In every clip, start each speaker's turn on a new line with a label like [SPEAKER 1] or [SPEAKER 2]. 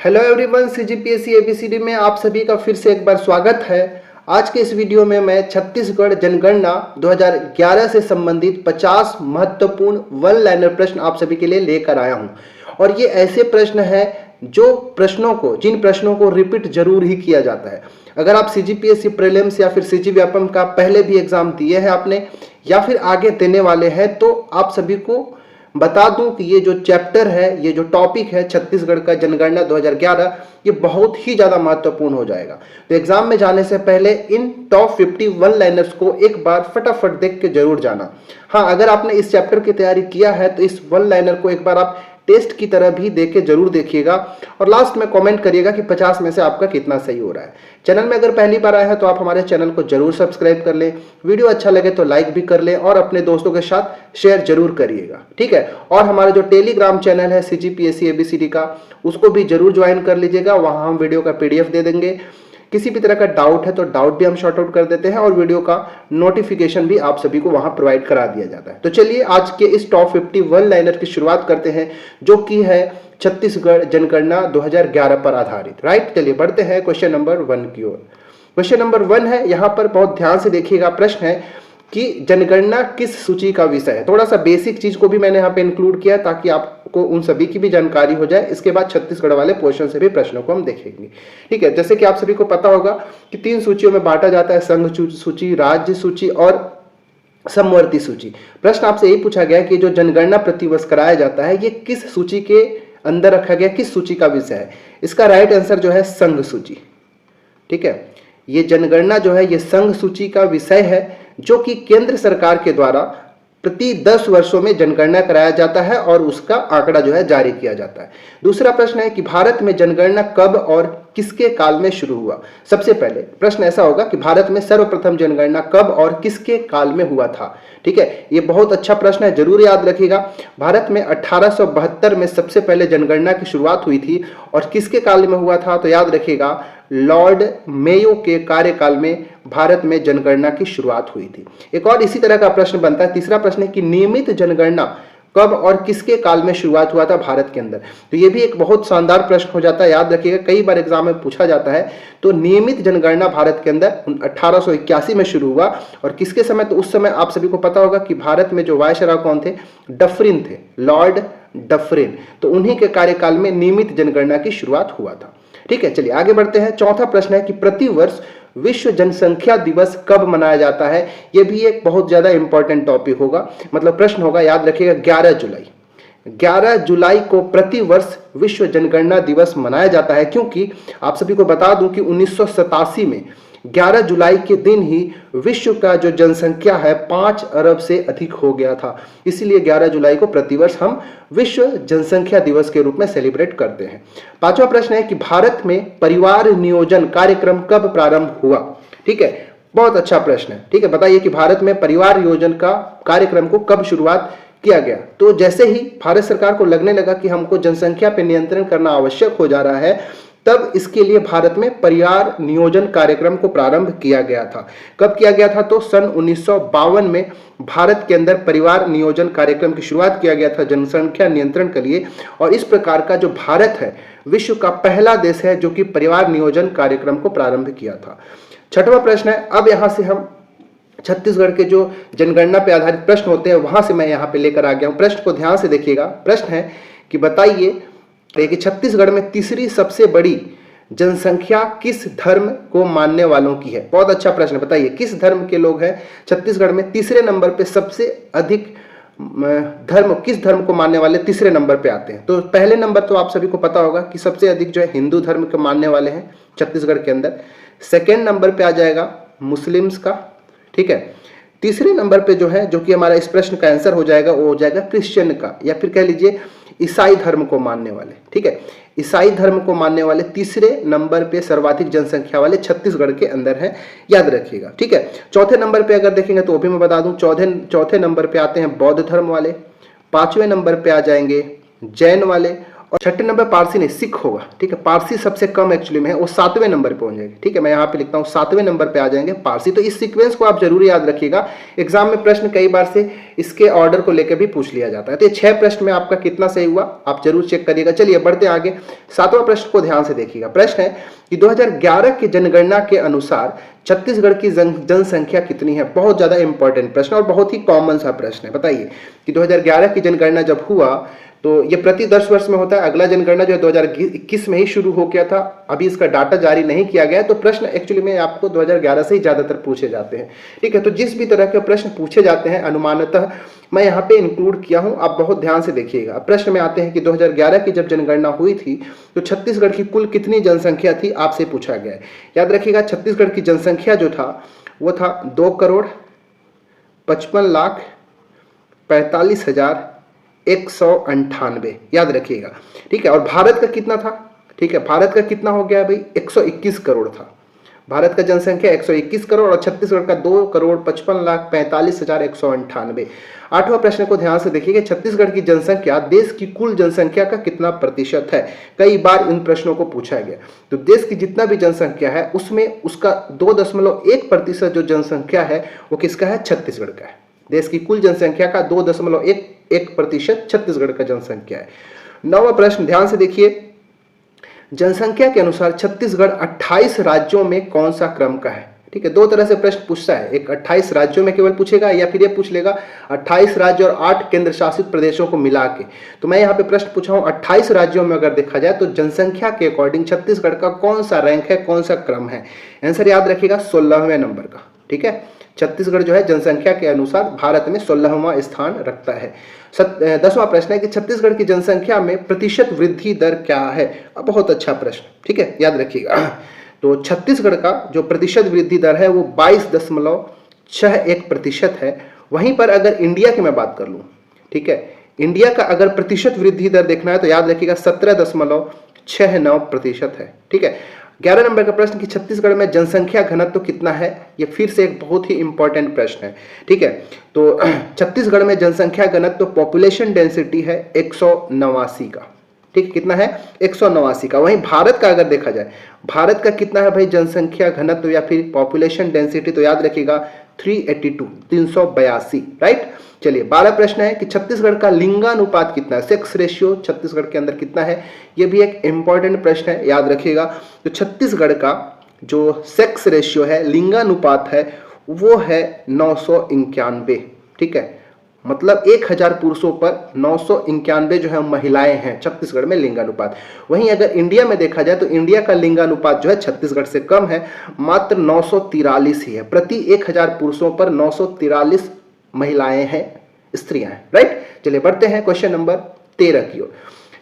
[SPEAKER 1] Hello everyone, CGPSC ABCD में आप सभी का फिर से एक बार स्वागत है। आज के इस वीडियो में मैं छत्तीसगढ़ जनगणना 2011 से संबंधित 50 महत्वपूर्ण वन लाइनर प्रश्न आप सभी के लिए लेकर आया हूं। और ये ऐसे प्रश्न हैं जिन प्रश्नों को रिपीट जरूर ही किया जाता है। अगर आप सीजीपीएससी प्रीलिम्स या फिर सीजी व्यापम का पहले भी एग्जाम दिए हैं आपने या फिर आगे देने वाले हैं, तो आप सभी को बता दूं कि ये जो चैप्टर है, ये जो टॉपिक है छत्तीसगढ़ का जनगणना 2011, ये बहुत ही ज़्यादा महत्वपूर्ण हो जाएगा। तो एग्जाम में जाने से पहले इन टॉप 50 वन लाइनर्स को एक बार फटाफट देख के जरूर जाना। हाँ, अगर आपने इस चैप्टर की तैयारी किया है तो इस वन लाइनर को एक बार आप टेस्ट की तरह भी देके जरूर देखिएगा और लास्ट में कमेंट करिएगा कि 50 में से आपका कितना सही हो रहा है। चैनल में अगर पहली बार आया है तो आप हमारे चैनल को जरूर सब्सक्राइब कर लें, वीडियो अच्छा लगे तो लाइक भी कर लें और अपने दोस्तों के साथ शेयर जरूर करिएगा, ठीक है। और हमारा जो टेलीग्राम चैनल है सीजीपीएससी एबीसीडी का, उसको भी जरूर ज्वाइन कर लीजिएगा। वहां हम वीडियो का पीडीएफ दे देंगे। किसी भी तरह का डाउट है तो डाउट भी हम शॉर्ट आउट कर देते हैं और वीडियो का नोटिफिकेशन भी आप सभी को वहां प्रोवाइड करा दिया जाता है। तो चलिए आज के इस टॉप 50 वन लाइनर की शुरुआत करते हैं, जो कि है छत्तीसगढ़ जनगणना 2011 पर आधारित। राइट, चलिए बढ़ते हैं क्वेश्चन नंबर 1 की ओर। क्वेश्चन नंबर 1 है, यहाँ पर बहुत ध्यान से देखिएगा। प्रश्न है कि जनगणना किस सूची का विषय है। थोड़ा सा बेसिक चीज को भी मैंने यहाँ पे इंक्लूड किया ताकि आपको उन सभी की भी जानकारी हो जाए। इसके बाद छत्तीसगढ़ वाले पोर्शन से भी प्रश्नों को हम देखेंगे, ठीक है। जैसे कि आप सभी को पता होगा कि 3 सूचियों में बांटा जाता है, संघ सूची, राज्य सूची और समवर्ती सूची। प्रश्न आपसे यही पूछा गया कि जो जनगणना प्रतिवर्ष कराया जाता है, ये किस सूची के अंदर रखा गया, किस सूची का विषय है। इसका राइट आंसर जो है संघ सूची, ठीक है। ये जनगणना जो है ये संघ सूची का विषय है, जो कि केंद्र सरकार के द्वारा प्रति 10 वर्षों में जनगणना कराया जाता है और उसका आंकड़ा जो है जारी किया जाता है। दूसरा प्रश्न है कि भारत में जनगणना कब और किसके काल में शुरू हुआ। सबसे पहले प्रश्न ऐसा होगा कि भारत में सर्वप्रथम जनगणना कब और किसके काल में हुआ था, ठीक है। ये बहुत अच्छा प्रश्न है, जरूर याद रखिएगा। भारत में 1872 में सबसे पहले जनगणना की शुरुआत हुई थी और किसके काल में हुआ था, तो याद रखिएगा लॉर्ड मेयो के कार्यकाल में भारत में जनगणना की शुरुआत हुई थी। एक और इसी तरह का प्रश्न बनता है, तीसरा प्रश्न है कि नियमित जनगणना कब और किसके काल में शुरुआत हुआ था भारत के अंदर। तो ये भी एक बहुत शानदार प्रश्न हो जाता है, याद रखिएगा, कई बार एग्जाम में पूछा जाता है। तो नियमित जनगणना भारत के अंदर 1881 में शुरू हुआ और किसके समय, तो उस समय आप सभी को पता होगा कि भारत में जो वायसराय कौन थे, डफरिन थे, लॉर्ड डफरिन। तो उन्हीं के कार्यकाल में नियमित जनगणना की शुरुआत हुआ था, ठीक है। चलिए आगे बढ़ते हैं। चौथा प्रश्न है कि प्रतिवर्ष विश्व जनसंख्या दिवस कब मनाया जाता है। यह भी एक बहुत ज्यादा इंपॉर्टेंट टॉपिक होगा, मतलब प्रश्न होगा, याद रखिएगा 11 जुलाई। 11 जुलाई को प्रतिवर्ष विश्व जनगणना दिवस मनाया जाता है, क्योंकि आप सभी को बता दूं कि 1987 में 11 जुलाई के दिन ही विश्व का जो जनसंख्या है 5 अरब से अधिक हो गया था। इसीलिए 11 जुलाई को प्रतिवर्ष हम विश्व जनसंख्या दिवस के रूप में सेलिब्रेट करते हैं। पांचवा प्रश्न है कि भारत में परिवार नियोजन कार्यक्रम कब प्रारंभ हुआ, ठीक है। बहुत अच्छा प्रश्न है, ठीक है। बताइए कि भारत में परिवार नियोजन का कार्यक्रम को कब शुरुआत किया गया। तो जैसे ही भारत सरकार को लगने लगा कि हमको जनसंख्या पर नियंत्रण करना आवश्यक हो जा रहा है, तब इसके लिए भारत में परिवार नियोजन कार्यक्रम को प्रारंभ किया गया था। कब किया गया था, तो सन 1952 में भारत के अंदर परिवार नियोजन कार्यक्रम की शुरुआत किया गया था जनसंख्या नियंत्रण के लिए। और इस प्रकार का जो भारत है विश्व का पहला देश है जो कि परिवार नियोजन कार्यक्रम को प्रारंभ किया था। छठवां प्रश्न है, अब यहां से हम छत्तीसगढ़ के जो जनगणना पे आधारित प्रश्न होते हैं वहां से मैं यहाँ पे लेकर आ गया हूं। प्रश्न को ध्यान से देखिएगा। प्रश्न है कि बताइए कि छत्तीसगढ़ में तीसरी सबसे बड़ी जनसंख्या किस धर्म को मानने वालों की है। बहुत अच्छा प्रश्न, बताइए किस धर्म के लोग हैं छत्तीसगढ़ में तीसरे नंबर पे, सबसे अधिक धर्म किस धर्म को मानने वाले तीसरे नंबर पे आते हैं। तो पहले नंबर तो आप सभी को पता होगा कि सबसे अधिक जो है हिंदू धर्म के मानने वाले हैं छत्तीसगढ़ के अंदर। सेकेंड नंबर पे आ जाएगा मुस्लिम्स का, ठीक है। तीसरे नंबर पे जो है, जो कि हमारा इस प्रश्न का आंसर हो जाएगा, वो हो जाएगा क्रिश्चियन का, या फिर कह लीजिए ईसाई धर्म को मानने वाले, ठीक है। ईसाई धर्म को मानने वाले तीसरे नंबर पे सर्वाधिक जनसंख्या वाले छत्तीसगढ़ के अंदर हैं, याद रखिएगा, ठीक है। चौथे नंबर पे अगर देखेंगे तो भी मैं बता दूं, चौथे नंबर पे आते हैं बौद्ध धर्म वाले। 5वें नंबर पे आ जाएंगे जैन वाले और छठे नंबर पारसी नहीं, सिख होगा, ठीक है। पारसी सबसे कम एक्चुअली में है, वो 7वें नंबर पे पहुंच जाएंगे, ठीक है। मैं यहाँ पे लिखता हूँ 7वें नंबर पे आ जाएंगे पारसी। तो इस सीक्वेंस को आप जरूर याद रखिएगा, एग्जाम में प्रश्न कई बार से इसके ऑर्डर को लेकर भी पूछ लिया जाता है। तो ये 6 प्रश्न में आपका कितना सही हुआ आप जरूर चेक करिएगा। चलिए बढ़ते आगे, 7वां प्रश्न को ध्यान से देखिएगा। प्रश्न है कि 2011 की जनगणना के अनुसार छत्तीसगढ़ की जनसंख्या कितनी है। बहुत ज्यादा इंपॉर्टेंट प्रश्न और बहुत ही कॉमन सा प्रश्न है। बताइए कि 2011 की जनगणना जब हुआ तो ये प्रति 10 वर्ष में होता है। अगला जनगणना जो है 2021 में ही शुरू हो गया था, अभी इसका डाटा जारी नहीं किया गया है। तो प्रश्न एक्चुअली में आपको 2011 से ही ज्यादातर पूछे जाते हैं, ठीक है। तो जिस भी तरह के प्रश्न पूछे जाते हैं अनुमानतः मैं यहाँ पे इंक्लूड किया हूं, आप बहुत ध्यान से देखिएगा। प्रश्न में आते हैं कि 2011 की जब जनगणना हुई थी तो छत्तीसगढ़ की कुल कितनी जनसंख्या थी, आपसे पूछा गया है। याद रखिएगा छत्तीसगढ़ की जनसंख्या जो था वो था 2,55,45,198, याद रखिएगा, ठीक है। और भारत का कितना था, ठीक है, भारत का कितना हो गया भाई, 121 करोड़ था। भारत का जनसंख्या 121 करोड़ और छत्तीसगढ़ का 2,55,45,198। 8वां प्रश्न को ध्यान से देखिए, छत्तीसगढ़ की जनसंख्या देश की कुल जनसंख्या का कितना प्रतिशत है। कई बार इन प्रश्नों को पूछा गया। तो देश की जितना भी जनसंख्या है उसमें उसका 2.1% जो जनसंख्या है वो किसका है, छत्तीसगढ़ का है। देश की कुल जनसंख्या का 2.1% छत्तीसगढ़ का जनसंख्या है। 9वां प्रश्न ध्यान से देखिए, जनसंख्या के अनुसार छत्तीसगढ़ 28 राज्यों में कौन सा क्रम का है, ठीक है। दो तरह से प्रश्न पूछता है, एक 28 राज्यों में केवल पूछेगा या फिर ये पूछ लेगा 28 राज्य और 8 केंद्र शासित प्रदेशों को मिला के। तो मैं यहाँ पे प्रश्न पूछा हूँ 28 राज्यों में अगर देखा जाए तो जनसंख्या के अकॉर्डिंग छत्तीसगढ़ का कौन सा रैंक है, कौन सा क्रम है। आंसर याद रखिएगा 16वें नंबर का, ठीक है। छत्तीसगढ़ जो है जनसंख्या के अनुसार भारत में 16वां स्थान रखता है। 10वां प्रश्न है कि छत्तीसगढ़ की जनसंख्या में प्रतिशत वृद्धि दर क्या है। बहुत अच्छा प्रश्न, ठीक है, याद रखिएगा। तो छत्तीसगढ़ का जो प्रतिशत वृद्धि दर है वो 22.61% है। वहीं पर अगर इंडिया की मैं बात कर लूँ, ठीक है, इंडिया का अगर प्रतिशत वृद्धि दर देखना है तो याद रखिएगा 17.69% है, ठीक है। 11 नंबर का प्रश्न कि छत्तीसगढ़ में जनसंख्या घनत्व तो कितना है। ये फिर से एक बहुत ही इंपॉर्टेंट प्रश्न है, ठीक है। तो छत्तीसगढ़ में जनसंख्या घनत्व तो पॉपुलेशन डेंसिटी है 189 का, ठीक, कितना है 189 का। वहीं भारत का अगर देखा जाए, भारत का कितना है भाई जनसंख्या घनत्व या फिर पॉपुलेशन डेंसिटी, तो याद रखिएगा 382, राइट। चलिए 12 प्रश्न है कि छत्तीसगढ़ का लिंगानुपात कितना है, सेक्स रेशियो छत्तीसगढ़ के अंदर कितना है। यह भी एक इंपॉर्टेंट प्रश्न है, याद रखिएगा। तो छत्तीसगढ़ का जो सेक्स रेशियो है, लिंगानुपात है, वो है 991, ठीक है। मतलब 1000 पुरुषों पर 991 जो है महिलाएं हैं छत्तीसगढ़ में लिंगानुपात। वहीं अगर इंडिया में देखा जाए तो इंडिया का लिंगानुपात जो है छत्तीसगढ़ से कम है, मात्र 943 ही है। प्रति 1000 पुरुषों पर 943 महिलाएं हैं, स्त्रियां हैं, राइट। चलिए बढ़ते हैं क्वेश्चन नंबर 13 की ओर।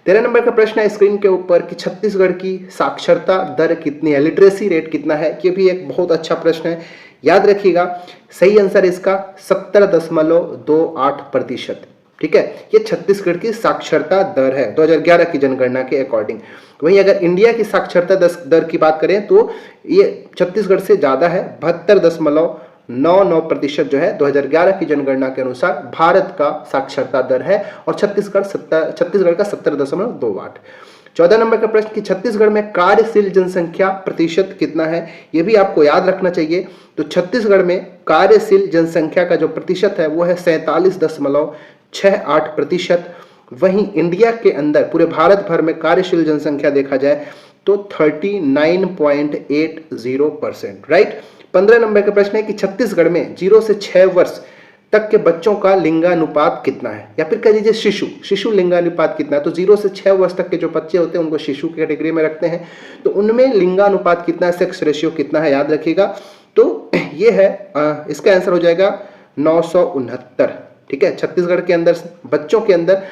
[SPEAKER 1] 13 नंबर का प्रश्न है स्क्रीन के ऊपर कि छत्तीसगढ़ की साक्षरता दर कितनी है, लिटरेसी रेट कितना है। ये भी एक बहुत अच्छा प्रश्न है, याद रखिएगा। सही आंसर इसका 70.28%, ठीक है। ये छत्तीसगढ़ की साक्षरता दर है 2011 की जनगणना के अकॉर्डिंग। वहीं अगर इंडिया की साक्षरता दर की बात करें तो ये छत्तीसगढ़ से ज्यादा है, 72.99% जो है 2011 की जनगणना के अनुसार भारत का साक्षरता दर है और छत्तीसगढ़ का 70.28। 14 नंबर का प्रश्न कि छत्तीसगढ़ में कार्यशील जनसंख्या प्रतिशत कितना है। यह भी आपको याद रखना चाहिए। तो छत्तीसगढ़ में कार्यशील जनसंख्या का जो प्रतिशत है वो है 47.68%। वहीं इंडिया के अंदर पूरे भारत भर में कार्यशील जनसंख्या देखा जाए तो 39.80%, राइट। 15 नंबर का प्रश्न है कि छत्तीसगढ़ में 0 से 6 वर्ष तक के बच्चों का लिंगानुपात कितना है, या फिर कह लीजिए शिशु लिंगानुपात कितना है। तो 0 से 6 वर्ष तक के जो बच्चे होते हैं उनको शिशु की कैटेगरी में रखते हैं। तो उनमें लिंगानुपात कितना है, सेक्स रेशियो कितना है, याद रखिएगा। तो ये है, इसका आंसर हो जाएगा 969, ठीक है। छत्तीसगढ़ के अंदर बच्चों के अंदर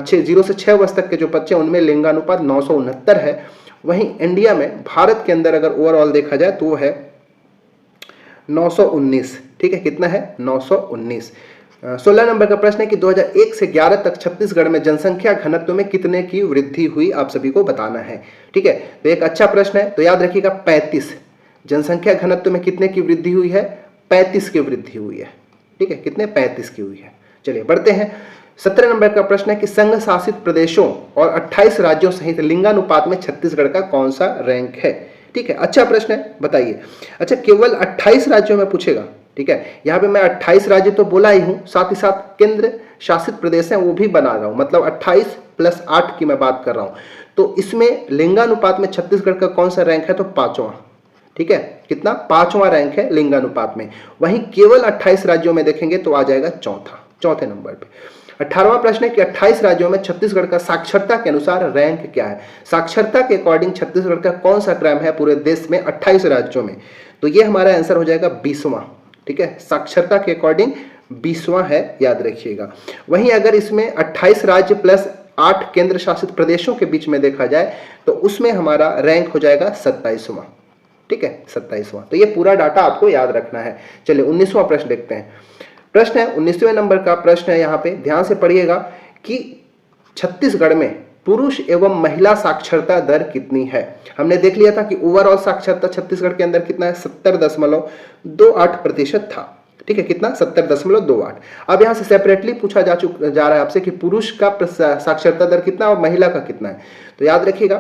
[SPEAKER 1] 0 से 6 वर्ष तक के जो बच्चे उनमें लिंगानुपात 969 है। वहीं इंडिया में भारत के अंदर अगर ओवरऑल देखा जाए तो वो है 919, ठीक है। कितना है 919। 16 नंबर का प्रश्न है कि 2001 से 11 तक छत्तीसगढ़ में जनसंख्या घनत्व में कितने की वृद्धि हुई, आप सभी को बताना है, ठीक है। तो एक अच्छा प्रश्न है, तो याद रखिएगा 35। जनसंख्या घनत्व में कितने की वृद्धि हुई है, 35 की वृद्धि हुई है, ठीक है। कितने, 35 की हुई है। चलिए बढ़ते हैं 17 नंबर का प्रश्न है कि संघ शासित प्रदेशों और 28 राज्यों सहित लिंगानुपात में छत्तीसगढ़ का कौन सा रैंक है। ठीक है, अच्छा प्रश्न है, बताइए। अच्छा, केवल 28 राज्यों में पूछेगा। ठीक है, यहाँ पे मैं 28 राज्य तो बोला ही हूं, साथ ही साथ केंद्र शासित प्रदेश हैं वो भी बना रहा हूं, मतलब 28 + 8 की मैं बात कर रहा हूं। तो इसमें लिंगानुपात में छत्तीसगढ़ का कौन सा रैंक है, तो 5वां। ठीक है, कितना, 5वां रैंक है लिंगानुपात में। वहीं केवल 28 राज्यों में देखेंगे तो आ जाएगा चौथे नंबर पे। 18वां प्रश्न है कि 28 राज्यों में छत्तीसगढ़ का साक्षरता के अनुसार रैंक क्या है। साक्षरता के अकॉर्डिंग छत्तीसगढ़ का कौन सा क्रम है पूरे देश में 28 राज्यों में, तो ये हमारा आंसर हो जाएगा 20वां। ठीक है, साक्षरता के अकॉर्डिंग 20वां है, याद रखिएगा। वहीं अगर इसमें 28 राज्य प्लस 8 केंद्र शासित प्रदेशों के बीच में देखा जाए तो उसमें हमारा रैंक हो जाएगा 27वां। ठीक है, 27वां। तो ये पूरा डाटा आपको याद रखना है। चलिए 19वां प्रश्न देखते हैं। प्रश्न है 19वें नंबर का प्रश्न है, यहाँ पे ध्यान से पढ़िएगा कि छत्तीसगढ़ में पुरुष एवं महिला साक्षरता दर कितनी है। हमने देख लिया था कि ओवरऑल साक्षरता छत्तीसगढ़ के अंदर कितना है, 70.28% था। ठीक है, कितना, 70.28। अब यहाँ से सेपरेटली पूछा जा रहा है आपसे कि पुरुष का साक्षरता दर कितना और महिला का कितना है। तो याद रखिएगा,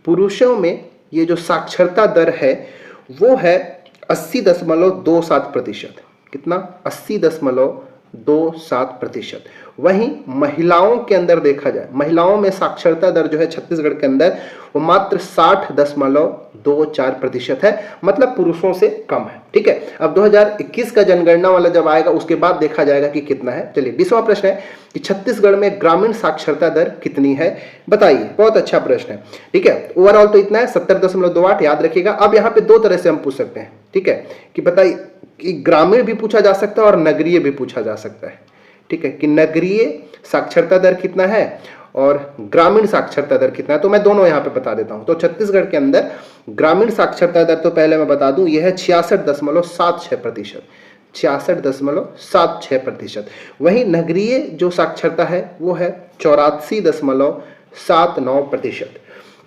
[SPEAKER 1] पुरुषों में ये जो साक्षरता दर है वो है 80.27%। कितना, 80.27%। वहीं महिलाओं के अंदर देखा जाए, महिलाओं में साक्षरता दर जो है छत्तीसगढ़ के अंदर वो मात्र 60.24% है, मतलब पुरुषों से कम है। ठीक है, अब 2021 का जनगणना वाला जब आएगा उसके बाद देखा जाएगा कि कितना है। चलिए 20वां प्रश्न है कि छत्तीसगढ़ में ग्रामीण साक्षरता दर कितनी है, बताइए। बहुत अच्छा प्रश्न है। ठीक है, ओवरऑल तो इतना है 70.28, याद रखिएगा। अब यहाँ पे दो तरह से हम पूछ सकते हैं। ठीक है, कि बताइए कि ग्रामीण भी पूछा जा सकता है और नगरीय भी पूछा जा सकता है। ठीक है, कि नगरीय साक्षरता दर कितना है और ग्रामीण साक्षरता दर कितना है, तो मैं दोनों यहाँ पे बता देता हूँ। तो छत्तीसगढ़ के अंदर ग्रामीण साक्षरता दर तो पहले मैं बता दूं, यह है 66.76%। 66.76%। वहीं नगरीय जो साक्षरता है वो है 84.79%।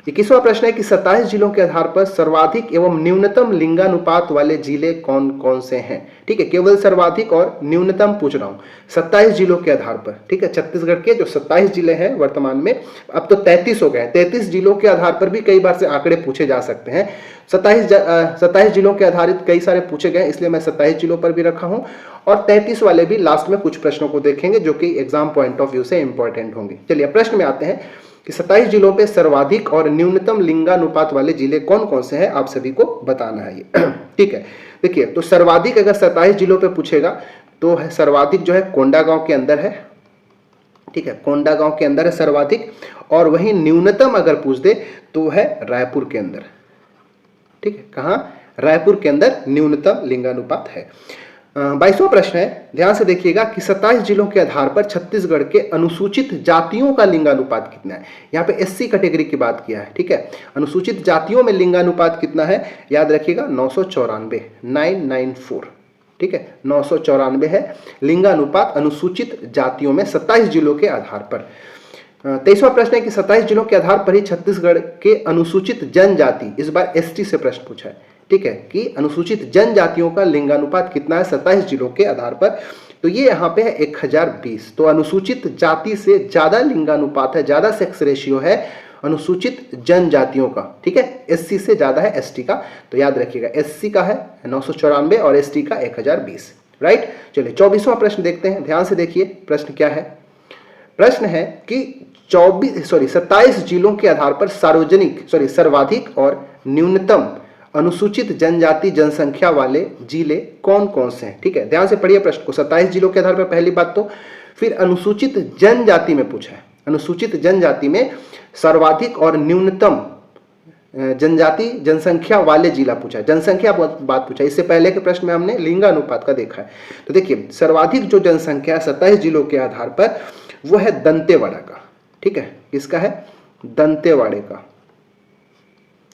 [SPEAKER 1] 21वां प्रश्न है कि 27 जिलों के आधार पर सर्वाधिक एवं न्यूनतम लिंगानुपात वाले जिले कौन कौन से हैं। ठीक है, केवल सर्वाधिक और न्यूनतम पूछ रहा हूं 27 जिलों के आधार पर। ठीक है, छत्तीसगढ़ के जो 27 जिले हैं वर्तमान में, अब तो 33 हो गए हैं। 33 जिलों के आधार पर भी कई बार से आंकड़े पूछे जा सकते हैं। 27 जिलों के आधारित कई सारे पूछे गए, इसलिए मैं 27 जिलों पर भी रखा हूं, और 33 वाले भी लास्ट में कुछ प्रश्नों को देखेंगे जो कि एग्जाम पॉइंट ऑफ व्यू से इंपॉर्टेंट होंगे। चलिए प्रश्न में आते हैं कि 27 जिलों पे सर्वाधिक और न्यूनतम लिंगानुपात वाले जिले कौन कौन से हैं, आप सभी को बताना है ये। ठीक है, देखिए, तो सर्वाधिक अगर 27 जिलों पे पूछेगा तो है सर्वाधिक जो है कोंडागांव के अंदर है। ठीक है, कोंडागांव के अंदर है सर्वाधिक, और वहीं न्यूनतम अगर पूछ दे तो है रायपुर के अंदर। ठीक है, कहां, रायपुर के अंदर न्यूनतम लिंगानुपात है। 22वां प्रश्न है, ध्यान से देखिएगा कि 27 जिलों के आधार पर छत्तीसगढ़ के अनुसूचित जातियों का लिंगानुपात कितना है। यहाँ पे एससी कैटेगरी की बात किया है। ठीक है, अनुसूचित जातियों में लिंगानुपात कितना है, याद रखिएगा 994, 994। ठीक है, 994 है लिंगानुपात अनुसूचित जातियों में 27 जिलों के आधार पर। 23वां प्रश्न है कि 27 जिलों के आधार पर ही छत्तीसगढ़ के अनुसूचित जनजाति, इस बार एसटी से प्रश्न पूछा है। ठीक है, कि अनुसूचित जनजातियों का लिंगानुपात कितना है 27 जिलों के आधार पर, तो ये यहाँ पे है 1020। तो अनुसूचित जाति से ज्यादा लिंगानुपात है, ज्यादा सेक्स रेशियो है अनुसूचित जनजातियों का। ठीक है, एससी से ज्यादा है एसटी का, तो याद रखिएगा एससी का है 994 और एसटी का 1020। राइट, चलिए 24वां प्रश्न देखते हैं। ध्यान से देखिए प्रश्न क्या है। प्रश्न है कि 27 जिलों के आधार पर सर्वाधिक और न्यूनतम अनुसूचित जनजाति जनसंख्या वाले जिले कौन कौन से हैं। ठीक है, ध्यान से पढ़िए प्रश्न को। 27 जिलों के आधार पर पहली बात तो, फिर अनुसूचित जनजाति में पूछा है। अनुसूचित जनजाति में सर्वाधिक और न्यूनतम जनजाति जनसंख्या वाले जिला पूछा है, जनसंख्या बात पूछा है। इससे पहले के प्रश्न में हमने लिंगानुपात का देखा है। तो देखिए सर्वाधिक जो जनसंख्या 27 जिलों के आधार पर वो है दंतेवाड़ा का। ठीक है, किसका है, दंतेवाड़े का।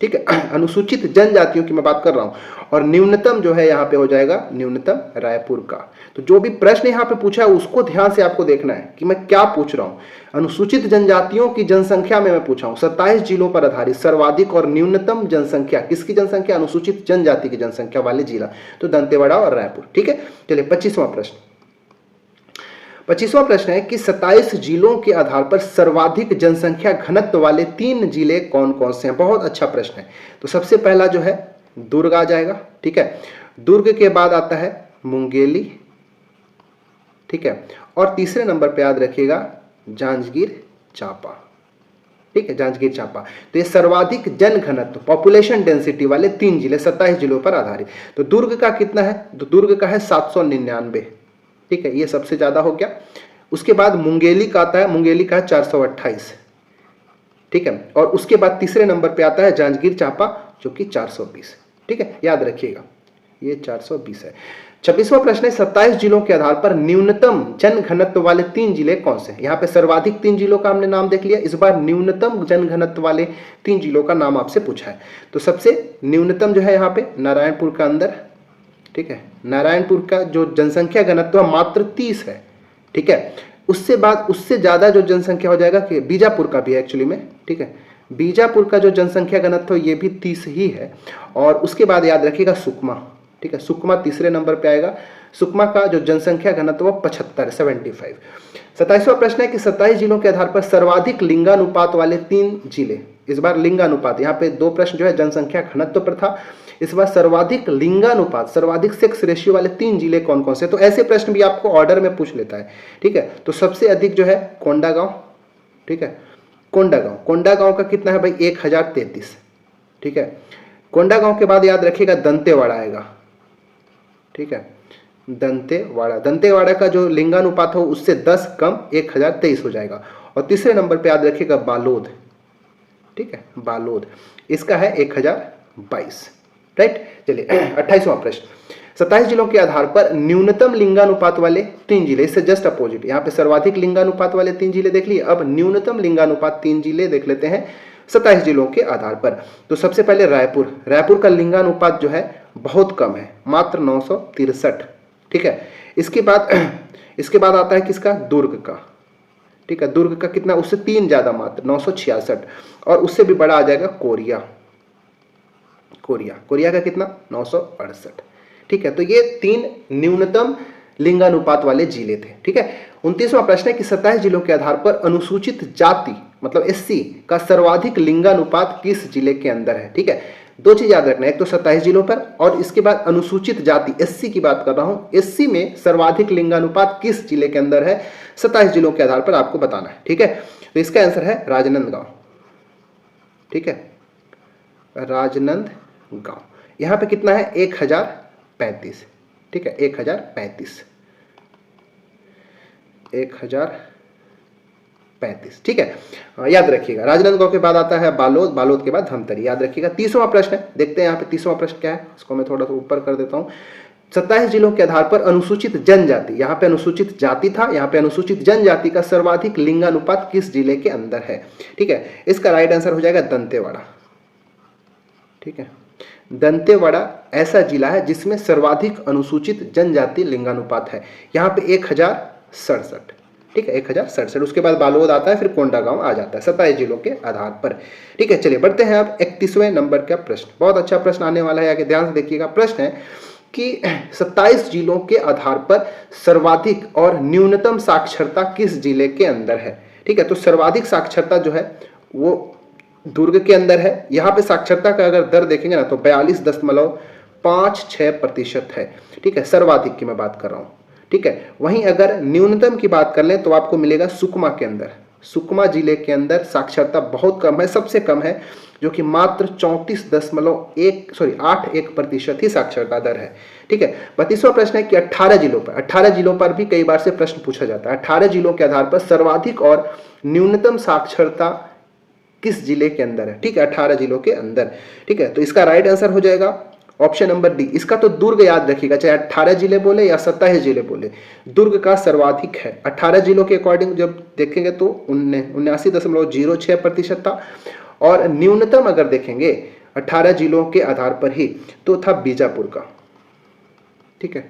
[SPEAKER 1] ठीक है, अनुसूचित जनजातियों की मैं बात कर रहा हूं, और न्यूनतम जो है यहाँ पे हो जाएगा न्यूनतम रायपुर का। तो जो भी प्रश्न यहाँ पे पूछा है उसको ध्यान से आपको देखना है कि मैं क्या पूछ रहा हूँ। अनुसूचित जनजातियों की जनसंख्या में मैं पूछा हूँ 27 जिलों पर आधारित सर्वाधिक और न्यूनतम जनसंख्या, किसकी जनसंख्या, अनुसूचित जनजाति की जनसंख्या वाले जिला, तो दंतेवाड़ा और रायपुर। ठीक है, चलिए 25वां प्रश्न। 25वां प्रश्न है कि 27 जिलों के आधार पर सर्वाधिक जनसंख्या घनत्व वाले 3 जिले कौन कौन से हैं। बहुत अच्छा प्रश्न है। तो सबसे पहला जो है दुर्ग आ जाएगा, ठीक है। दुर्ग के बाद आता है मुंगेली, ठीक है, और तीसरे नंबर पे याद रखिएगा जांजगीर चांपा, ठीक है, जांजगीर चांपा। तो ये सर्वाधिक जन घनत्व पॉपुलेशन डेंसिटी वाले 3 जिले 27 जिलों पर आधारित। तो दुर्ग का कितना है, तो दुर्ग का है 799, ठीक है, ये सबसे ज्यादा हो गया। उसके बाद मुंगेली का आता है, मुंगेली का है 428, ठीक है, और उसके बाद तीसरे नंबर पे आता है जांजगीर चांपा जो कि 420, ठीक है, याद रखिएगा ये 420 है। 26वां प्रश्न है 27 जिलों के आधार पर न्यूनतम जन घनत्व वाले 3 जिले कौन से हैं। यहाँ पे सर्वाधिक 3 जिलों का हमने नाम देख लिया, इस बार न्यूनतम जन घनत्व वाले 3 जिलों का नाम आपसे पूछा है। तो सबसे न्यूनतम जो है यहाँ पे नारायणपुर का अंदर, ठीक है, नारायणपुर का जो जनसंख्या घनत्व मात्र 30 है, ठीक है। उससे बाद उससे ज्यादा जो जनसंख्या हो जाएगा कि बीजापुर का भी है एक्चुअली में, ठीक है, बीजापुर का जो जनसंख्या घनत्व ये भी 30 ही है। और उसके बाद याद रखिएगा सुकमा, ठीक है, सुकमा तीसरे नंबर पे आएगा। सुकमा का जो जनसंख्या घनत्व 75। 27वां प्रश्न है कि 27 जिलों के आधार पर सर्वाधिक लिंगानुपात वाले 3 जिले। इस बार लिंगानुपात, यहाँ पे 2 प्रश्न जो है जनसंख्या घनत्व पर था, इस बार सर्वाधिक लिंगानुपात, सर्वाधिक सेक्स रेशियो वाले 3 जिले कौन कौन से। तो ऐसे प्रश्न भी आपको ऑर्डर में पूछ लेता है, ठीक है। तो सबसे अधिक जो है कोंडागांव, ठीक है, कोंडागांव, कोंडागांव का कितना है भाई 1033, ठीक है। कोंडागांव के बाद याद रखिएगा दंतेवाड़ा आएगा, ठीक है, दंतेवाड़ा, दंतेवाड़ा का जो लिंगानुपात हो उससे 10 कम 1023 हो जाएगा। और तीसरे नंबर पे याद रखिएगा बालोद, ठीक है, बालोद, इसका है 1022, राइट। चलिए 28वां प्रश्न, 27 जिलों के आधार पर न्यूनतम लिंगानुपात वाले 3 जिले, इससे जस्ट अपोजिट। यहाँ पे सर्वाधिक लिंगानुपात वाले 3 जिले देख लिए, अब न्यूनतम लिंगानुपात 3 जिले देख लेते हैं 27 जिलों के आधार पर। तो सबसे पहले रायपुर, रायपुर का लिंगानुपात जो है बहुत कम है, मात्र 963, ठीक है। इसके बाद आता है किसका, दुर्ग का, ठीक है, दुर्ग का कितना, उससे 3 ज्यादा मात्र 966, और उससे भी बड़ा आ जाएगा कोरिया, कोरिया का कितना 968, ठीक है। तो ये 3 न्यूनतम लिंगानुपात वाले जिले थे, ठीक है। 29वां प्रश्न है कि 27 जिलों के आधार पर अनुसूचित जाति मतलब एससी का सर्वाधिक लिंगानुपात किस जिले के अंदर है, ठीक है। 2 चीज याद रखना है, एक तो 27 जिलों पर, और इसके बाद अनुसूचित जाति एससी की बात कर रहा हूं, एससी में सर्वाधिक लिंगानुपात किस जिले के अंदर है, 27 जिलों के आधार पर आपको बताना है, ठीक है। तो इसका आंसर है राजनांदगांव, ठीक है, राजनांदगांव। यहां पे कितना है 1035, ठीक है, 1035, ठीक है, याद रखिएगा। राजनांदगांव के बाद आता है बालोद, बालोद के बाद धमतरी, याद रखिएगा। 30वां प्रश्न है, देखते हैं यहाँ पे 30वां प्रश्न क्या है, इसको मैं थोड़ा सा ऊपर कर देता हूँ। 27 जिलों के आधार पर अनुसूचित जनजाति, यहाँ पे अनुसूचित जाति था, यहाँ पे अनुसूचित जनजाति का सर्वाधिक लिंगानुपात किस जिले के अंदर है, ठीक है। इसका राइट आंसर हो जाएगा दंतेवाड़ा, ठीक है। दंतेवाड़ा ऐसा जिला है जिसमें सर्वाधिक अनुसूचित जनजाति लिंगानुपात है, यहाँ पे 1067, ठीक है, 1067। उसके बाद बालोद आता है, फिर कोंडागांव आ जाता है 27 जिलों के आधार पर, ठीक है। चलिए बढ़ते हैं अब 31वें नंबर का प्रश्न, बहुत अच्छा प्रश्न आने वाला है, आगे ध्यान से देखिएगा। प्रश्न है कि 27 जिलों के आधार पर सर्वाधिक और न्यूनतम साक्षरता किस जिले के अंदर है, ठीक है। तो सर्वाधिक साक्षरता जो है वो दुर्ग के अंदर है। यहाँ पे साक्षरता का अगर दर देखेंगे ना तो 42.56% है, ठीक है, सर्वाधिक की मैं बात कर रहा हूँ, ठीक है। वहीं अगर न्यूनतम की बात कर लें तो आपको मिलेगा सुकमा के अंदर, सुकमा जिले के अंदर साक्षरता बहुत कम है, सबसे कम है, जो कि मात्र 34.81% ही साक्षरता दर है, ठीक है। 32वां प्रश्न है कि 18 जिलों पर भी कई बार से प्रश्न पूछा जाता है, 18 जिलों के आधार पर सर्वाधिक और न्यूनतम साक्षरता किस जिले के अंदर है, ठीक है, 18 जिलों के अंदर, ठीक है। तो इसका राइट आंसर हो जाएगा ऑप्शन नंबर डी। इसका तो दुर्ग याद रखिएगा, चाहे 18 जिले बोले या 27 जिले बोले, दुर्ग का सर्वाधिक है। 18 जिलों के अकॉर्डिंग जब देखेंगे तो 79.06% था, और न्यूनतम अगर देखेंगे 18 जिलों के आधार पर ही तो था बीजापुर का, ठीक है,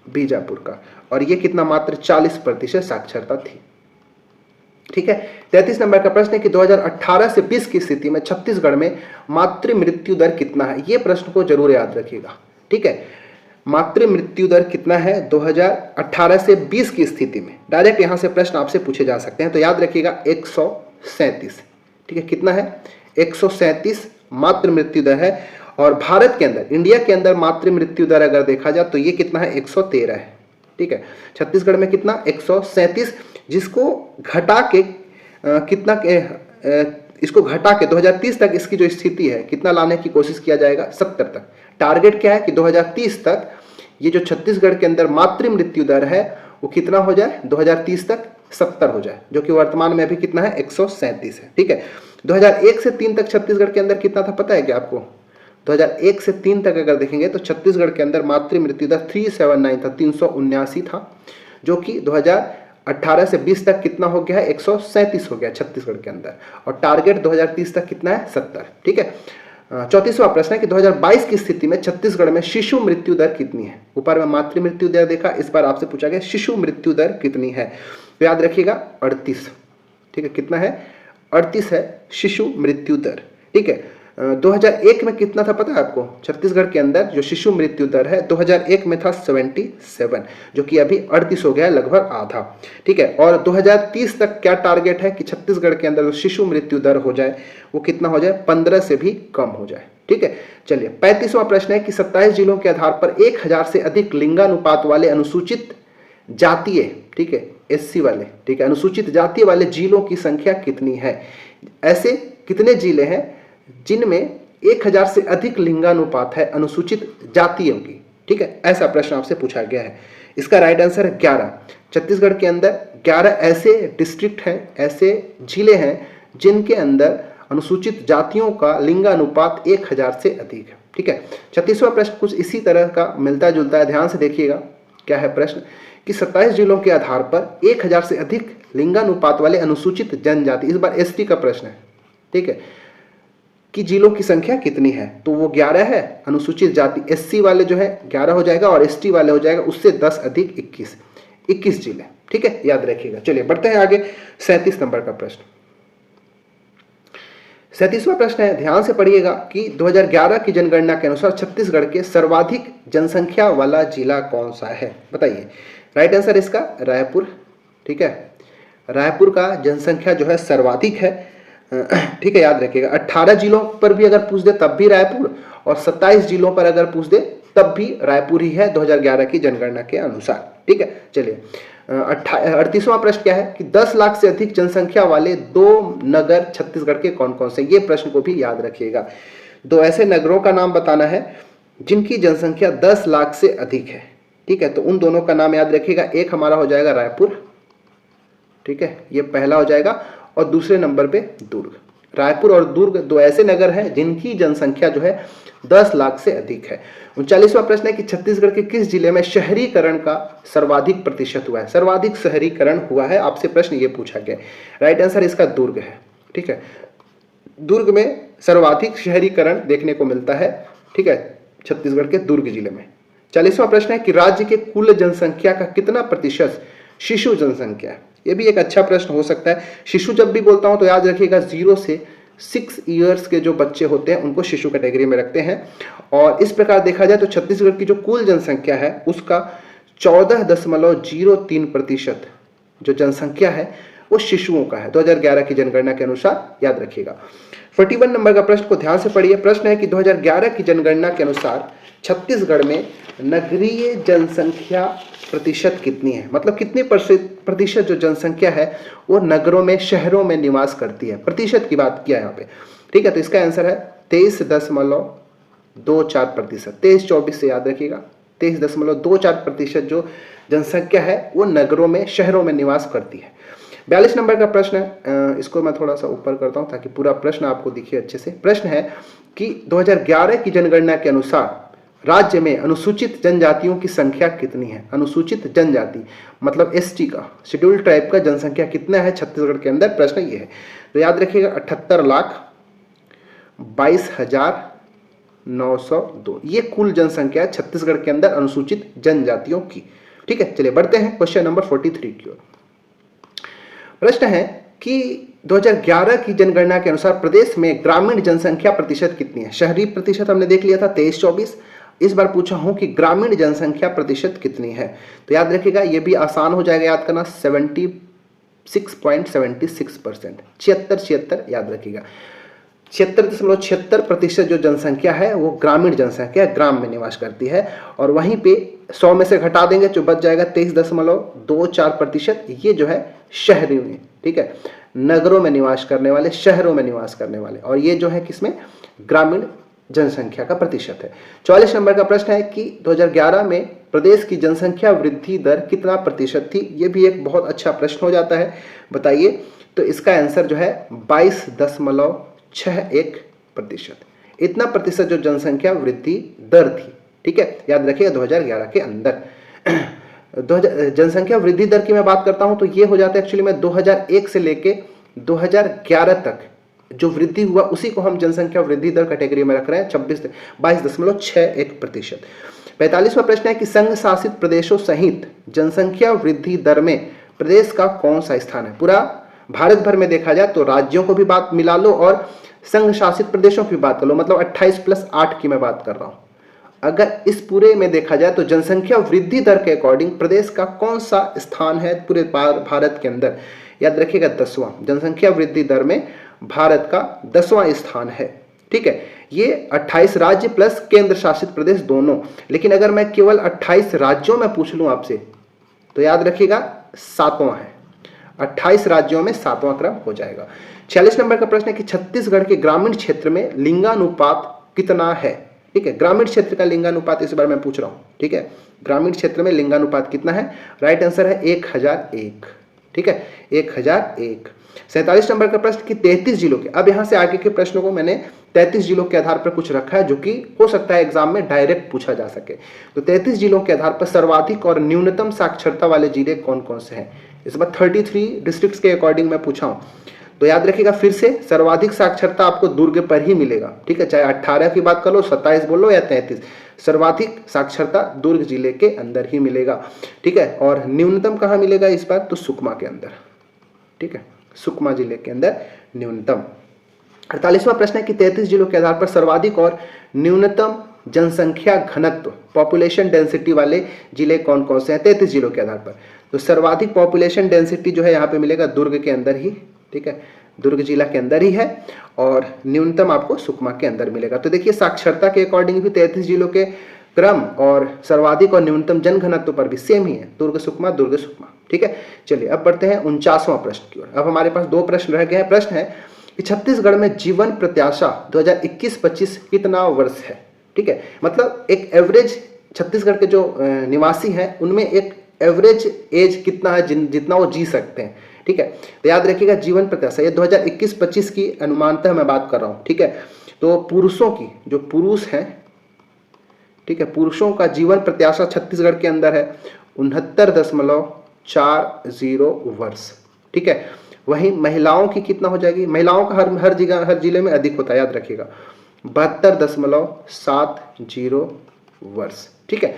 [SPEAKER 1] बीजापुर का, और ये कितना मात्र 40% साक्षरता थी, ठीक है। 33 नंबर का प्रश्न है कि 2018 से 20 की स्थिति में छत्तीसगढ़ में मातृ मृत्यु दर कितना है। यह प्रश्न को जरूर याद रखिएगा, ठीक है। मातृ मृत्यु दर कितना है 2018 से 20 की स्थिति में? डायरेक्ट यहां से प्रश्न आपसे पूछे जा सकते हैं, तो याद रखिएगा 137। ठीक है, कितना है? 137 मातृ मृत्यु दर है। और भारत के अंदर, इंडिया के अंदर मातृ मृत्यु दर अगर देखा जाए तो ये कितना है? 113 है। ठीक है, छत्तीसगढ़ में कितना? 137, जिसको घटा के कितना इसको घटा के 2030 तक इसकी जो स्थिति है कितना लाने की कोशिश किया जाएगा? 70 तक। टारगेट क्या है कि 2030 तक ये जो छत्तीसगढ़ के अंदर मातृ मृत्यु दर है वो कितना हो जाए? 2030 तक 70 हो जाए, जो कि वर्तमान में अभी कितना है? 137 है। ठीक है, 2001 से 3 तक छत्तीसगढ़ के अंदर कितना था पता है क्या आपको? 2001 से 3 तक अगर देखेंगे तो छत्तीसगढ़ के अंदर मातृ मृत्यु दर 379 था, 379 था, जो कि 2018 से 20 तक कितना हो गया है? 137 हो गया छत्तीसगढ़ के अंदर। और टारगेट 2030 तक कितना है? 70। ठीक है, 34वां प्रश्न है कि 2022 की स्थिति में छत्तीसगढ़ में शिशु मृत्यु दर कितनी है? ऊपर में मातृ मृत्यु दर देखा, इस बार आपसे पूछा गया शिशु मृत्यु दर कितनी है? तो याद रखिएगा 38। ठीक है, कितना है? 38 है शिशु मृत्यु दर। ठीक है, 2001 में कितना था पता है आपको? छत्तीसगढ़ के अंदर जो शिशु मृत्यु दर है 2001 में था 77, जो कि अभी 38 हो गया है, लगभग आधा। ठीक है, और 2030 तक क्या टारगेट है कि छत्तीसगढ़ के अंदर जो शिशु मृत्यु दर हो जाए वो कितना हो जाए? 15 से भी कम हो जाए। ठीक है, चलिए 35वां प्रश्न है कि 27 जिलों के आधार पर 1000 से अधिक लिंगानुपात वाले अनुसूचित जातीय, ठीक है, एससी वाले, ठीक है, अनुसूचित जाति वाले जिलों की संख्या कितनी है? ऐसे कितने जिले हैं जिनमें 1000 से अधिक लिंगानुपात है अनुसूचित जातियों की? ठीक है, ऐसा प्रश्न आपसे पूछा गया है। इसका राइट आंसर है 11। छत्तीसगढ़ के अंदर 11 ऐसे डिस्ट्रिक्ट हैं, ऐसे जिले हैं जिनके अंदर अनुसूचित जातियों का लिंगानुपात 1000 से अधिक है। ठीक है, 36वां प्रश्न कुछ इसी तरह का मिलता जुलता है, ध्यान से देखिएगा। क्या है प्रश्न कि 27 जिलों के आधार पर 1000 से अधिक लिंगानुपात वाले अनुसूचित जनजाति, इस बार एसटी का प्रश्न है, ठीक है, कि जिलों की संख्या कितनी है? तो वो 11 है। अनुसूचित जाति एससी वाले जो है 11 हो जाएगा और एसटी वाले हो जाएगा उससे 10 अधिक 21 जिले। ठीक है, याद रखिएगा। चलिए बढ़ते हैं आगे। 37 नंबर का प्रश्न, 37वां प्रश्न है, ध्यान से पढ़िएगा कि 2011 की जनगणना के अनुसार छत्तीसगढ़ के सर्वाधिक जनसंख्या वाला जिला कौन सा है? बताइए। राइट आंसर इसका रायपुर। ठीक है, रायपुर का जनसंख्या जो है सर्वाधिक है। ठीक है, याद रखिएगा। 18 जिलों पर भी अगर पूछ दे तब भी रायपुर, और 27 जिलों पर अगर पूछ दे तब भी रायपुर ही है 2011 की जनगणना के अनुसार। ठीक है, चलिए 38वां प्रश्न क्या है कि 10 लाख से अधिक जनसंख्या वाले 2 नगर छत्तीसगढ़ के कौन कौन से? ये प्रश्न को भी याद रखिएगा। 2 ऐसे नगरों का नाम बताना है जिनकी जनसंख्या 10 लाख से अधिक है। ठीक है, तो उन दोनों का नाम याद रखिएगा। एक हमारा हो जाएगा रायपुर, ठीक है, ये पहला हो जाएगा, और दूसरे नंबर पे दुर्ग। रायपुर और दुर्ग 2 ऐसे नगर हैं जिनकी जनसंख्या जो है 10 लाख से अधिक है। 39वां प्रश्न है कि छत्तीसगढ़ के किस जिले में शहरीकरण का सर्वाधिक प्रतिशत हुआ है? सर्वाधिक शहरीकरण हुआ है, आपसे प्रश्न ये पूछा गया। राइट आंसर इसका दुर्ग है। ठीक है, दुर्ग में सर्वाधिक शहरीकरण देखने को मिलता है। ठीक है, छत्तीसगढ़ के दुर्ग जिले में। 40वां प्रश्न है कि राज्य के कुल जनसंख्या का कितना प्रतिशत शिशु जनसंख्या है? ये भी एक अच्छा प्रश्न हो सकता है। शिशु जब भी बोलता हूं तो याद रखिएगा 0 से 6 ईयर्स के जो बच्चे होते हैं उनको शिशु कैटेगरी में रखते हैं। और इस प्रकार देखा जाए तो छत्तीसगढ़ की जो कुल जनसंख्या है उसका 14.03% जो जनसंख्या है वो शिशुओं का है 2011 की जनगणना के अनुसार, याद रखिएगा। 41 नंबर का प्रश्न को ध्यान से पढ़िए। प्रश्न है कि 2011 की जनगणना के अनुसार छत्तीसगढ़ में नगरीय जनसंख्या प्रतिशत कितनी है? मतलब कितने प्रतिशत जो जनसंख्या है वो नगरों में, शहरों में निवास करती है? प्रतिशत की बात किया यहाँ पे। ठीक है, तो इसका आंसर है 23.24%। 23-24 से याद रखिएगा। 23.24% जो जनसंख्या है वो नगरों में, शहरों में निवास करती है। 42 नंबर का प्रश्न है, इसको मैं थोड़ा सा ऊपर करता हूँ ताकि पूरा प्रश्न आपको दिखे अच्छे से। प्रश्न है कि 2011 की जनगणना के अनुसार राज्य में अनुसूचित जनजातियों की संख्या कितनी है? अनुसूचित जनजाति मतलब एसटी का, शेड्यूल्ड ट्राइब का जनसंख्या कितना है छत्तीसगढ़ के अंदर? प्रश्न ये है, तो याद रखिएगा 78,22,902 ये कुल जनसंख्या है छत्तीसगढ़ के अंदर अनुसूचित जनजातियों की। ठीक है, चलिए बढ़ते हैं क्वेश्चन नंबर 43 की ओर। प्रश्न है कि 2011 की जनगणना के अनुसार प्रदेश में ग्रामीण जनसंख्या प्रतिशत कितनी है? शहरी प्रतिशत हमने देख लिया था 23-24, इस बार पूछा हूं कि ग्रामीण जनसंख्या प्रतिशत कितनी है। तो याद रखिएगा, ये भी आसान हो जाएगा याद करना, 76.76%, 76 याद रखिएगा। 76.76% जो जनसंख्या है वो ग्रामीण जनसंख्या ग्राम में निवास करती है। और वहीं पे 100 में से घटा देंगे जो बच जाएगा 23.24%, ये जो है शहरी में, ठीक है, नगरों में निवास करने वाले, शहरों में निवास करने वाले, और ये जो है किसमें, ग्रामीण जनसंख्या का प्रतिशत है। 44 नंबर का प्रश्न है कि 2011 में प्रदेश की जनसंख्या वृद्धि दर कितना प्रतिशत थी। ये भी एक बहुत अच्छा प्रश्न हो जाता है, बताइए। तो इसका आंसर जो है 22.61%, इतना प्रतिशत जो जनसंख्या वृद्धि दर थी, ठीक है, याद रखिएगा 2011 के अंदर। जनसंख्या वृद्धि दर की मैं बात करता हूं तो ये हो जाता है एक्चुअली में 2001 से लेके 2011 तक जो वृद्धि हुआ उसी को हम जनसंख्या वृद्धि दर कैटेगरी में रख रहे हैं, 22.61%। 45वां प्रश्न है कि संघ शासित प्रदेशों सहित जनसंख्या वृद्धि दर में प्रदेश का कौन सा स्थान है। पूरा भारत भर में देखा जाए तो राज्यों को भी बात मिला लो और संघ शासित प्रदेशों की बात कर लो, मतलब 28+8 की मैं बात कर रहा हूं। अगर इस पूरे में देखा जाए तो जनसंख्या वृद्धि दर के अकॉर्डिंग प्रदेश का कौन सा स्थान है पूरे भारत के अंदर, याद रखिएगा 10वां। जनसंख्या वृद्धि दर में भारत का 10वां स्थान है, ठीक है। ये 28 राज्य प्लस केंद्र शासित प्रदेश दोनों, लेकिन अगर मैं केवल 28 राज्यों में पूछ लूं आपसे तो याद रखिएगा 7वां है, 28 राज्यों में 7वां क्रम हो जाएगा। 46 नंबर का प्रश्न है कि छत्तीसगढ़ के ग्रामीण क्षेत्र में लिंगानुपात कितना है, ठीक है। ग्रामीण क्षेत्र का लिंगानुपात इस बार मैं पूछ रहा हूं, ठीक है। ग्रामीण क्षेत्र में लिंगानुपात कितना है, राइट आंसर है 1001, ठीक है, 1001। 47 नंबर का प्रश्न कि 33 जिलों के, अब यहां से आगे के प्रश्नों को मैंने 33 जिलों के आधार पर कुछ रखा है जो कि हो सकता है एग्जाम में डायरेक्ट पूछा जा सके। तो 33 जिलों के आधार पर सर्वाधिक और न्यूनतम साक्षरता वाले जिले कौन कौन से हैं। इस बार 33 डिस्ट्रिक्ट्स के अकॉर्डिंग मैं पूछा हूं, तो याद रखिएगा फिर से सर्वाधिक साक्षरता आपको दुर्ग पर ही मिलेगा, ठीक है, चाहे 18 की बात कर लो, 27 बोलो या 33, सर्वाधिक साक्षरता दुर्ग जिले के अंदर ही मिलेगा, ठीक है। और न्यूनतम कहां मिलेगा इस बार, तो सुकमा के अंदर, ठीक है, सुकमा जिले के अंदर न्यूनतम। 48वां प्रश्न है कि 33 जिलों के आधार पर सर्वाधिक और न्यूनतम जनसंख्या घनत्व, पॉपुलेशन डेंसिटी वाले जिले कौन कौन से हैं 33 जिलों के आधार पर। तो सर्वाधिक पॉपुलेशन डेंसिटी जो है यहाँ पे मिलेगा दुर्ग के अंदर ही, ठीक है, दुर्ग जिला के अंदर ही है, और न्यूनतम आपको सुकमा के अंदर मिलेगा। तो देखिए साक्षरता के अकॉर्डिंग भी 33 जिलों के क्रम और सर्वाधिक और न्यूनतम जनघनत्व पर भी सेम ही है, दुर्ग सुकमा, ठीक है। चलिए अब बढ़ते हैं 49वां प्रश्न की ओर। अब हमारे पास 2 प्रश्न रह गए हैं। प्रश्न है कि छत्तीसगढ़ में जीवन प्रत्याशा 2021-25 कितना वर्ष है, ठीक है, मतलब एक एवरेज छत्तीसगढ़ के जो निवासी हैं उनमें एक एवरेज एज कितना है जितना वो जी सकते हैं, ठीक है। तो याद रखिएगा जीवन प्रत्याशा ये 2021-25 की अनुमानतः मैं बात कर रहा हूं, ठीक है। तो पुरुषों की, जो पुरुष हैं, ठीक है, पुरुषों का जीवन प्रत्याशा छत्तीसगढ़ के अंदर है 69.40 वर्ष, ठीक है। वहीं महिलाओं की कितना हो जाएगी, महिलाओं का हर जगह हर जिले में अधिक होता है, याद रखिएगा 72.70 वर्ष, ठीक है।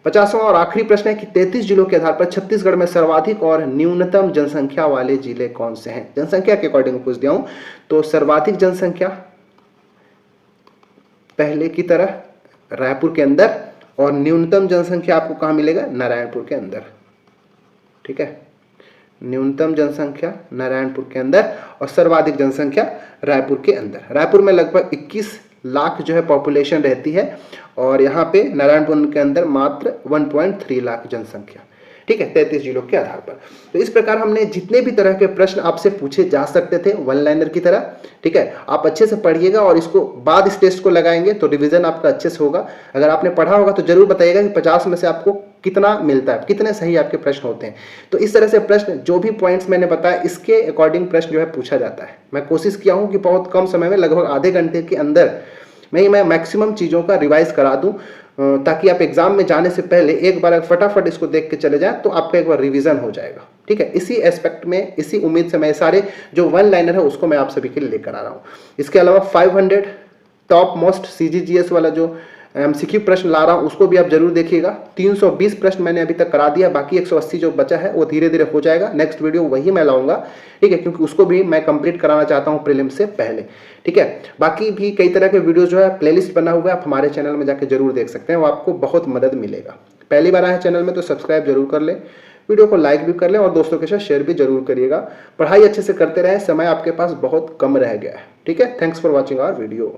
[SPEAKER 1] 50वां और आखिरी प्रश्न है कि 33 जिलों के आधार पर छत्तीसगढ़ में सर्वाधिक और न्यूनतम जनसंख्या वाले जिले कौन से हैं। जनसंख्या के अकॉर्डिंग पूछ दिया हूं, तो सर्वाधिक जनसंख्या पहले की तरह रायपुर के अंदर, और न्यूनतम जनसंख्या आपको कहां मिलेगा, नारायणपुर के अंदर, ठीक है, न्यूनतम जनसंख्या नारायणपुर के अंदर और सर्वाधिक जनसंख्या रायपुर के अंदर। रायपुर में लगभग 21 लाख जो है पॉपुलेशन रहती है, और यहाँ पे नारायणपुर के अंदर मात्र 1.3 लाख जनसंख्या, ठीक है, 33 जिलों के आधार पर। तो इस प्रकार हमने जितने भी तरह के प्रश्न आपसे पूछे जा सकते थे वन लाइनर की तरह, ठीक है, आप अच्छे से पढ़िएगा और इसको बाद इस टेस्ट को लगाएंगे तो रिवीजन आपका अच्छे से होगा। अगर आपने पढ़ा होगा तो जरूर बताइएगा कि 50 में से आपको कितना मिलता है, कितने सही आपके प्रश्न होते हैं। तो इस तरह से प्रश्न, जो भी पॉइंट्स मैंने बताया इसके अकॉर्डिंग प्रश्न जो है पूछा जाता है। मैं कोशिश किया हूँ कि बहुत कम समय में, लगभग आधे घंटे के अंदर मैं मैक्सिमम चीज़ों का रिवाइज करा दूं, ताकि आप एग्जाम में जाने से पहले एक बार फटाफट इसको देख के चले जाएं तो आपका एक बार रिवीजन हो जाएगा, ठीक है। इसी एस्पेक्ट में, इसी उम्मीद से मैं सारे जो वन लाइनर है उसको मैं आप सभी के लिए लेकर आ रहा हूं। इसके अलावा 500 टॉप मोस्ट CGGS वाला जो एमसीक्यू प्रश्न ला रहा हूँ उसको भी आप जरूर देखिएगा। 320 प्रश्न मैंने अभी तक करा दिया, बाकी 180 जो बचा है वो धीरे धीरे हो जाएगा। नेक्स्ट वीडियो वही मैं लाऊंगा, ठीक है, क्योंकि उसको भी मैं कंप्लीट कराना चाहता हूँ प्रीलिम से पहले, ठीक है। बाकी भी कई तरह के वीडियो जो है प्लेलिस्ट बना हुआ है, आप हमारे चैनल में जाकर जरूर देख सकते हैं, वो आपको बहुत मदद मिलेगा। पहली बार आए चैनल में तो सब्सक्राइब जरूर कर लें, वीडियो को लाइक भी कर लें और दोस्तों के साथ शेयर भी जरूर करिएगा। पढ़ाई अच्छे से करते रहें, समय आपके पास बहुत कम रह गया है, ठीक है। Thanks for watching our video.